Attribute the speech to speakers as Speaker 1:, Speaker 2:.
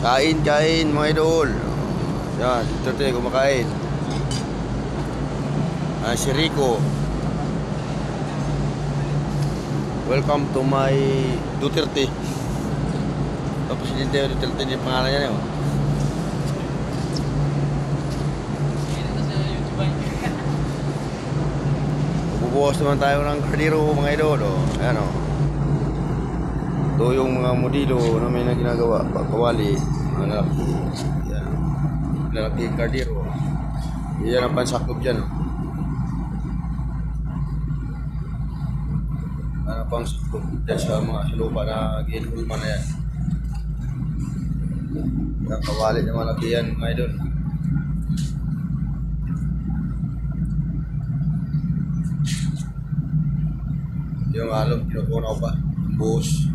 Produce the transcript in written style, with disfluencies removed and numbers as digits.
Speaker 1: Kain mga idol. Yan, ito tayo kumakain. Si Rico. Welcome to my Duterte. Presidente Duterte yung pangalan niya yun. Bubuhos naman tayo ng kardiro mga idol. Ayan o. Ito yung mga modelo na may na ginagawa. Pagkawali. Mga lalaki. Yan. Lalaki kardiro. Yan ang pansakop dyan. Ano pang sakop dyan sa mga lupa na ginulman na yan. Ang kawali na malaki yan mga idol. Yung alom, kinukuha ko pa. Buhos.